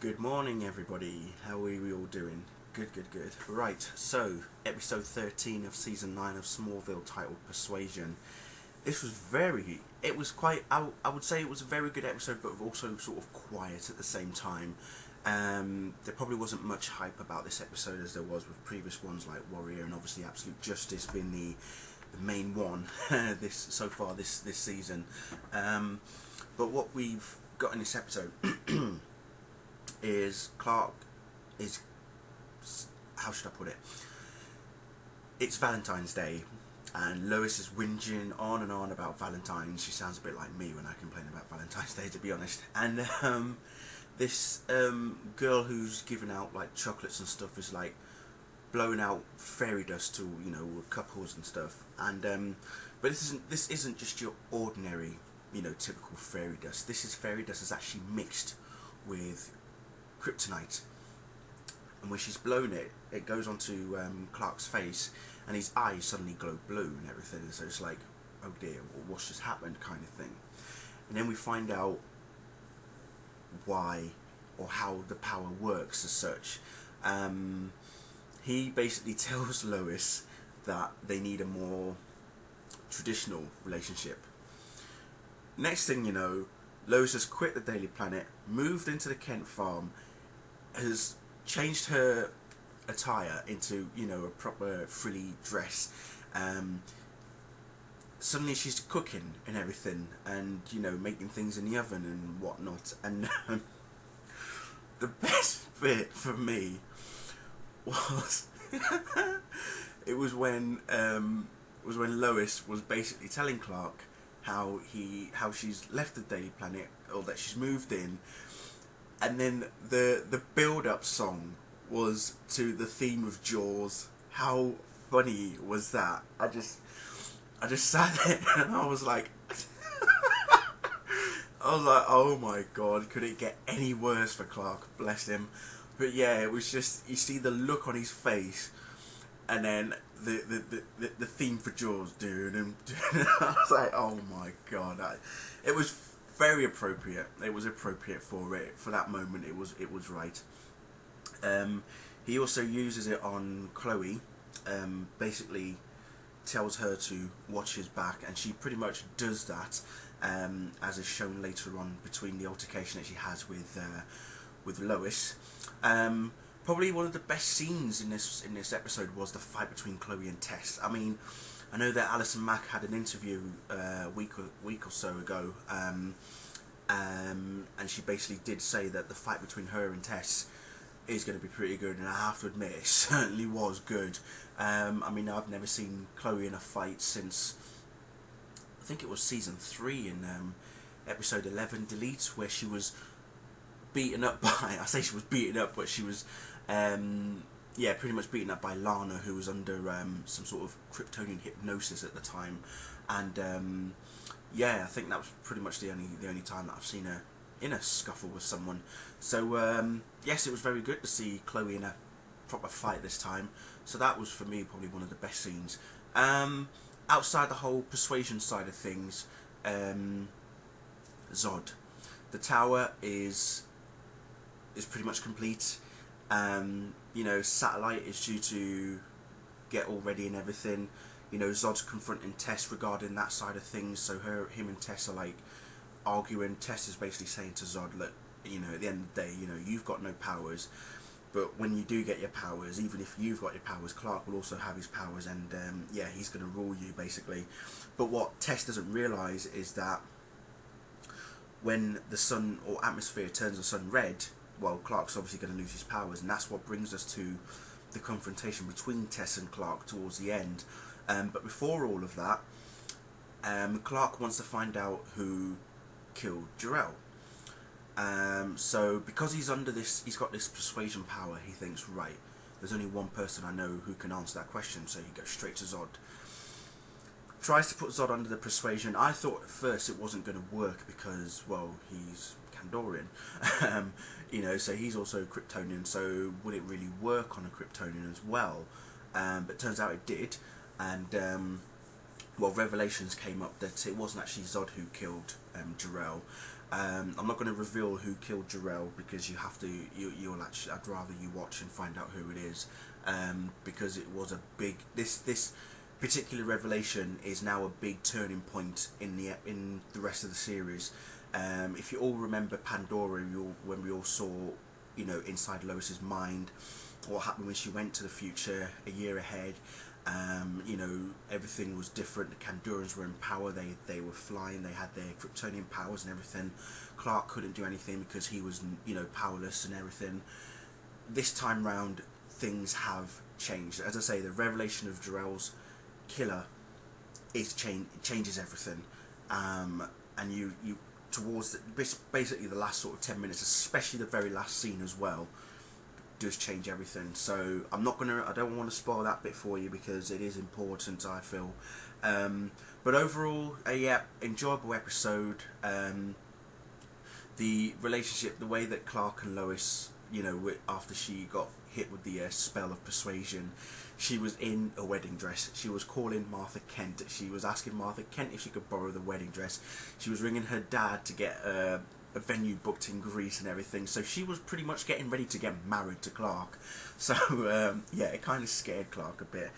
Good morning, everybody. How are we all doing? Good. Right, so episode 13 of season 9 of Smallville, titled Persuasion. This was it was quite, I would say it was a very good episode, but also sort of quiet at the same time. There probably wasn't much hype about this episode as there was with previous ones like Warrior and obviously Absolute Justice being the main one this season. But what we've got in this episode is Clark is, how should I put it? It's Valentine's Day, and Lois is whinging on and on about Valentine's. She sounds a bit like me when I complain about Valentine's Day, to be honest. And this girl who's giving out like chocolates and stuff is like blowing out fairy dust to couples and stuff. And but this isn't just your ordinary typical fairy dust. This is fairy dust is actually mixed with kryptonite, and when she's blown it, it goes onto Clark's face, and his eyes suddenly glow blue and everything. So it's like, oh dear, what's just happened, kind of thing. And then we find out why or how the power works as such. He basically tells Lois that they need a more traditional relationship. Next thing you know, Lois has quit the Daily Planet, moved into the Kent farm, has changed her attire into a proper frilly dress. Suddenly she's cooking and everything, and making things in the oven and whatnot. And the best bit for me was it was when Lois was basically telling Clark how she's left the Daily Planet, or that she's moved in, and then the build-up song was to the theme of Jaws. How funny was that? I just sat there and I was like oh my god, could it get any worse for Clark? Bless him. But yeah, it was just, you see the look on his face, and then the theme for Jaws, dude, and I was like, oh my god, it was very appropriate. It was appropriate for that moment. It was right. He also uses it on Chloe. Basically tells her to watch his back, and she pretty much does that, as is shown later on between the altercation that she has with Lois. Probably one of the best scenes in this episode was the fight between Chloe and Tess. I mean, I know that Alison Mack had an interview a week or so ago, and she basically did say that the fight between her and Tess is going to be pretty good, and I have to admit, it certainly was good. I mean, I've never seen Chloe in a fight since, I think it was season 3 in episode 11, Delete, where she was beaten up by, I say she was beaten up, but she was pretty much beaten up by Lana, who was under some sort of Kryptonian hypnosis at the time. And I think that was pretty much the only time that I've seen her in a scuffle with someone. So yes, it was very good to see Chloe in a proper fight this time. So that was, for me, probably one of the best scenes. Outside the whole persuasion side of things, Zod, the tower is pretty much complete. Satellite is due to get all ready and everything. Zod's confronting Tess regarding that side of things, so him and Tess are like arguing. Tess is basically saying to Zod, look, at the end of the day, you've got no powers, but when you do get your powers, even if you've got your powers, Clark will also have his powers, and he's going to rule you, basically. But what Tess doesn't realise is that when the sun or atmosphere turns the sun red, well, Clark's obviously going to lose his powers, and that's what brings us to the confrontation between Tess and Clark towards the end. But before all of that, Clark wants to find out who killed Jor-El. So because he's got this persuasion power, he thinks, right, there's only one person I know who can answer that question, so he goes straight to Zod. Tries to put Zod under the persuasion. I thought at first it wasn't going to work because, well, he's Kandorian, so he's also Kryptonian, so would it really work on a Kryptonian as well? But turns out it did, and revelations came up that it wasn't actually Zod who killed Jor-El. I'm not going to reveal who killed Jarrell, because you have to. You'll actually. I'd rather you watch and find out who it is, because it was a big. This particular revelation is now a big turning point in the rest of the series. If you all remember Pandora, when we all saw, inside Lois's mind, what happened when she went to the future a year ahead. Everything was different. The Kandurans were in power. They were flying. They had their Kryptonian powers and everything. Clark couldn't do anything because he was, powerless and everything. This time round, things have changed. As I say, the revelation of Jarrell's killer changes everything. And you towards basically the last sort of 10 minutes, especially the very last scene as well, does change everything. So I don't want to spoil that bit for you, because it is important, I feel. But overall, enjoyable episode. The relationship, the way that Clark and Lois, after she got hit with the spell of persuasion, she was in a wedding dress. She was calling Martha Kent. She was asking Martha Kent if she could borrow the wedding dress. She was ringing her dad to get a venue booked in Greece and everything. So she was pretty much getting ready to get married to Clark. So it kind of scared Clark a bit.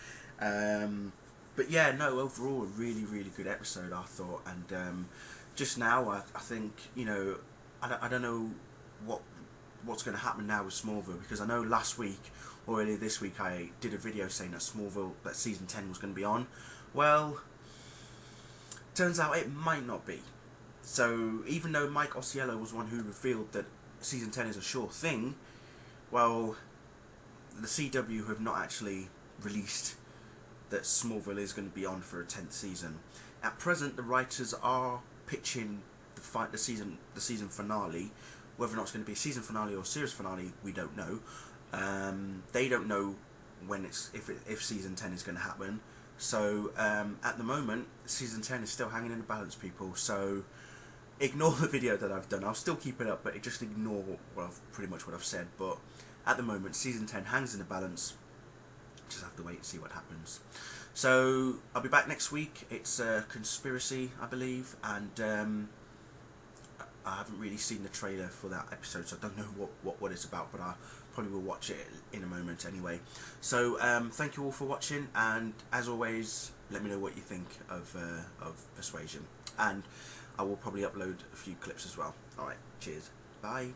But yeah, no, overall a really, really good episode, I thought. And just now, I think, I don't know what's going to happen now with Smallville, because I know last week or earlier this week I did a video saying that season 10 was going to be on. Well, turns out it might not be. So even though Mike Osiello was one who revealed that season 10 is a sure thing, well, the CW have not actually released that Smallville is going to be on for a 10th season. At present, the writers are pitching the season finale. Whether or not it's going to be a season finale or a series finale, we don't know. They don't know when if season 10 is going to happen. So at the moment, season 10 is still hanging in the balance, people. So ignore the video that I've done. I'll still keep it up, but just ignore pretty much what I've said. But at the moment, season 10 hangs in the balance. Just have to wait and see what happens. So I'll be back next week. It's a conspiracy, I believe, and I haven't really seen the trailer for that episode, so I don't know what it's about, but I probably will watch it in a moment anyway. So thank you all for watching, and as always, let me know what you think of Persuasion, and I will probably upload a few clips as well. Alright, cheers, bye.